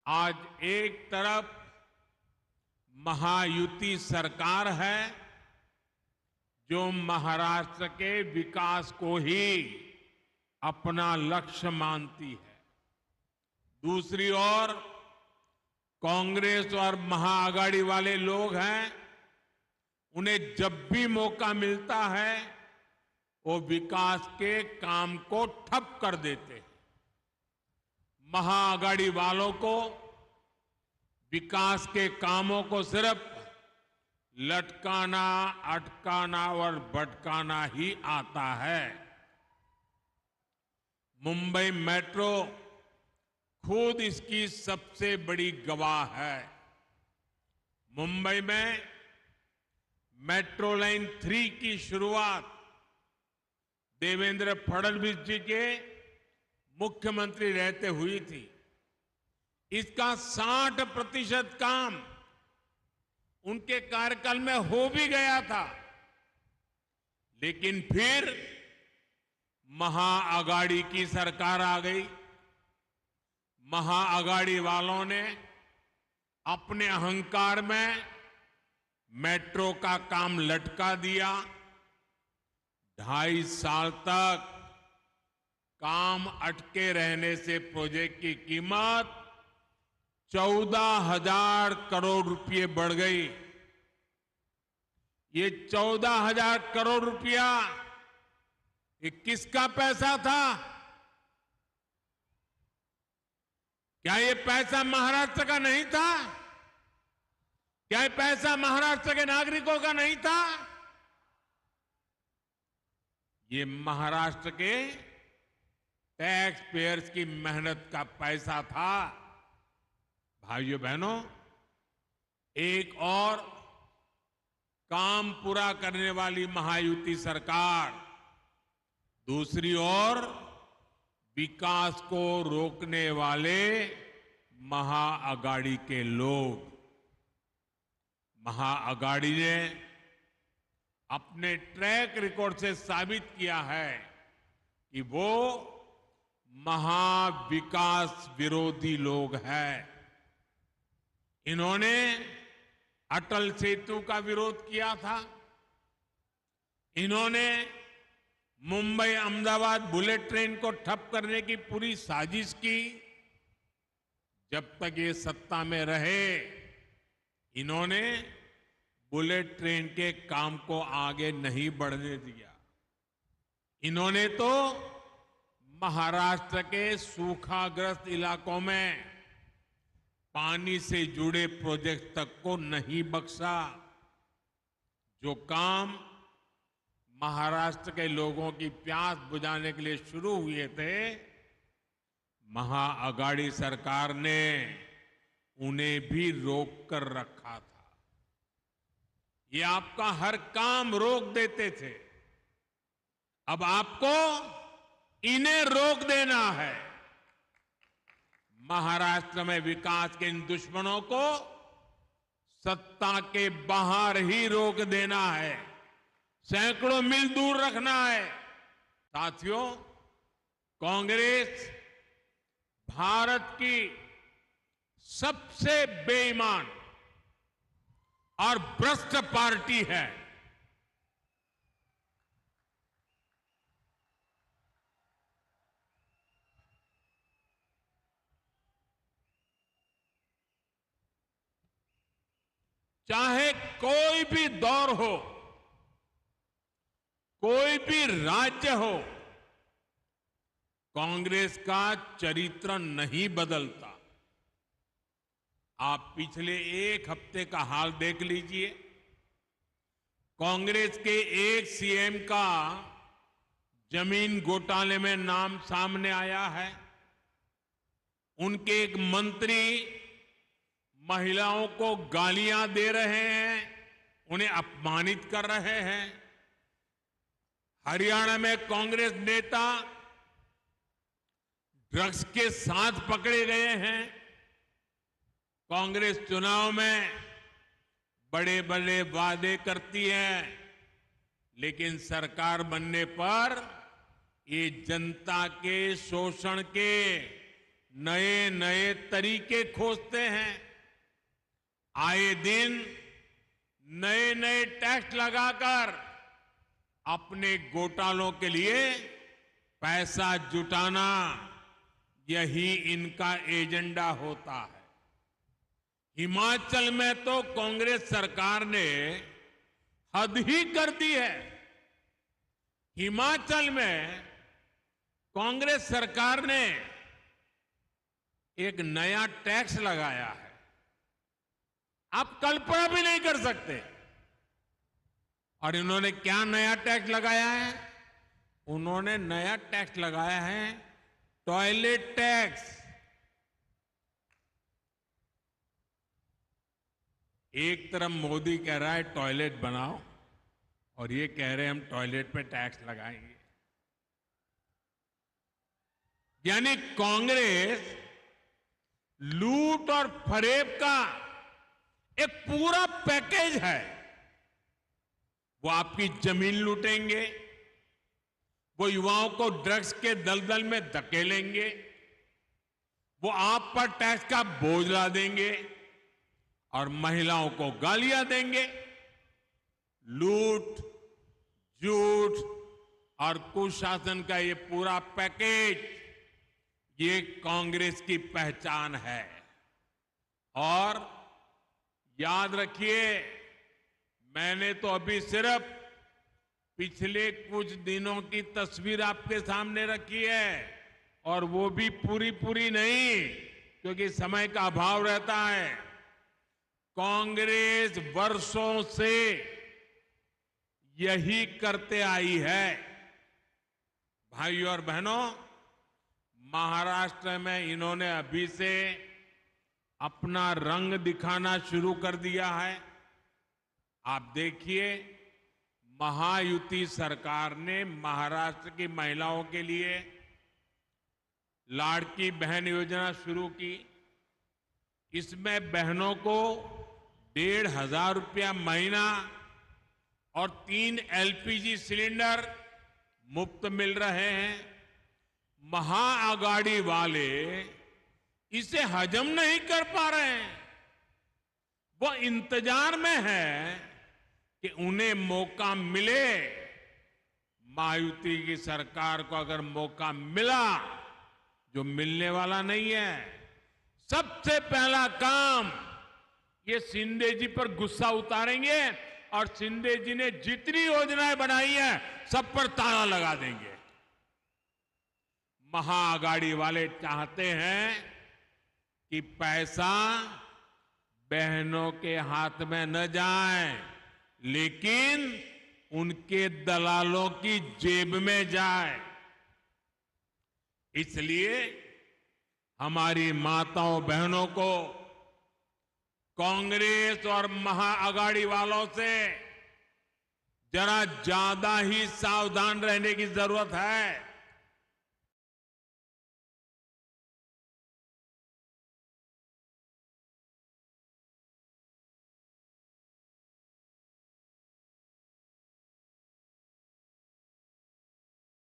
आज एक तरफ महायुति सरकार है जो महाराष्ट्र के विकास को ही अपना लक्ष्य मानती है। दूसरी ओर कांग्रेस और महाआघाड़ी वाले लोग हैं, उन्हें जब भी मौका मिलता है वो विकास के काम को ठप कर देते हैं। महाआघाड़ी वालों को विकास के कामों को सिर्फ लटकाना, अटकाना और भटकाना ही आता है। मुंबई मेट्रो खुद इसकी सबसे बड़ी गवाह है। मुंबई में मेट्रो लाइन 3 की शुरुआत देवेंद्र फडणवीस जी के मुख्यमंत्री रहते हुई थी। इसका 60% काम उनके कार्यकाल में हो भी गया था, लेकिन फिर महाआघाड़ी की सरकार आ गई। महाआघाड़ी वालों ने अपने अहंकार में मेट्रो का काम लटका दिया। 2.5 साल तक काम अटके रहने से प्रोजेक्ट की कीमत 14,000 करोड़ रुपए बढ़ गई। ये 14,000 करोड़ रुपया ये किसका पैसा था? क्या ये पैसा महाराष्ट्र का नहीं था? क्या ये पैसा महाराष्ट्र के नागरिकों का नहीं था? ये महाराष्ट्र के टैक्स पेयर्स की मेहनत का पैसा था। भाइयों बहनों, एक और काम पूरा करने वाली महायुति सरकार, दूसरी ओर विकास को रोकने वाले महाआघाड़ी के लोग। महाआघाड़ी ने अपने ट्रैक रिकॉर्ड से साबित किया है कि वो महाविकास विरोधी लोग हैं। इन्होंने अटल सेतु का विरोध किया था। इन्होंने मुंबई अहमदाबाद बुलेट ट्रेन को ठप करने की पूरी साजिश की। जब तक ये सत्ता में रहे, इन्होंने बुलेट ट्रेन के काम को आगे नहीं बढ़ने दिया। इन्होंने तो महाराष्ट्र के सूखाग्रस्त इलाकों में पानी से जुड़े प्रोजेक्ट तक को नहीं बख्शा। जो काम महाराष्ट्र के लोगों की प्यास बुझाने के लिए शुरू हुए थे, महाआघाड़ी सरकार ने उन्हें भी रोक कर रखा था। ये आपका हर काम रोक देते थे। अब आपको इन्हें रोक देना है। महाराष्ट्र में विकास के इन दुश्मनों को सत्ता के बाहर ही रोक देना है, सैकड़ों मील दूर रखना है। साथियों, कांग्रेस भारत की सबसे बेईमान और भ्रष्ट पार्टी है। चाहे कोई भी दौर हो, कोई भी राज्य हो, कांग्रेस का चरित्र नहीं बदलता। आप पिछले एक हफ्ते का हाल देख लीजिए। कांग्रेस के एक सीएम का जमीन घोटाले में नाम सामने आया है। उनके एक मंत्री महिलाओं को गालियां दे रहे हैं, उन्हें अपमानित कर रहे हैं। हरियाणा में कांग्रेस नेता ड्रग्स के साथ पकड़े गए हैं। कांग्रेस चुनाव में बड़े बड़े वादे करती है, लेकिन सरकार बनने पर ये जनता के शोषण के नए नए तरीके खोजते हैं। आए दिन नए नए टैक्स लगाकर अपने घोटालों के लिए पैसा जुटाना, यही इनका एजेंडा होता है। हिमाचल में तो कांग्रेस सरकार ने हद ही कर दी है। हिमाचल में कांग्रेस सरकार ने एक नया टैक्स लगाया है, आप कल्पना भी नहीं कर सकते। और इन्होंने क्या नया टैक्स लगाया है? उन्होंने नया टैक्स लगाया है टॉयलेट टैक्स। एक तरफ मोदी कह रहा है टॉयलेट बनाओ, और ये कह रहे हैं हम टॉयलेट पे टैक्स लगाएंगे। यानी कांग्रेस लूट और फरेब का एक पूरा पैकेज है। वो आपकी जमीन लूटेंगे, वो युवाओं को ड्रग्स के दलदल में धकेलेंगे, वो आप पर टैक्स का बोझ ला देंगे और महिलाओं को गालियां देंगे। लूट, झूठ और कुशासन का ये पूरा पैकेज, ये कांग्रेस की पहचान है। और याद रखिए, मैंने तो अभी सिर्फ पिछले कुछ दिनों की तस्वीर आपके सामने रखी है, और वो भी पूरी पूरी नहीं, क्योंकि समय का अभाव रहता है। कांग्रेस वर्षों से यही करते आई है। भाइयों और बहनों, महाराष्ट्र में इन्होंने अभी से अपना रंग दिखाना शुरू कर दिया है। आप देखिए, महायुति सरकार ने महाराष्ट्र की महिलाओं के लिए लाड़की बहन योजना शुरू की। इसमें बहनों को 1,500 रुपया महीना और 3 एलपीजी सिलेंडर मुफ्त मिल रहे हैं। महाआघाड़ी वाले इसे हजम नहीं कर पा रहे हैं। वो इंतजार में है कि उन्हें मौका मिले। महायुति की सरकार को अगर मौका मिला, जो मिलने वाला नहीं है, सबसे पहला काम ये शिंदे जी पर गुस्सा उतारेंगे और शिंदे जी ने जितनी योजनाएं बनाई हैं सब पर ताला लगा देंगे। महाआघाड़ी वाले चाहते हैं कि पैसा बहनों के हाथ में न जाए, लेकिन उनके दलालों की जेब में जाए। इसलिए हमारी माताओं बहनों को कांग्रेस और महाआघाड़ी वालों से जरा ज्यादा ही सावधान रहने की जरूरत है।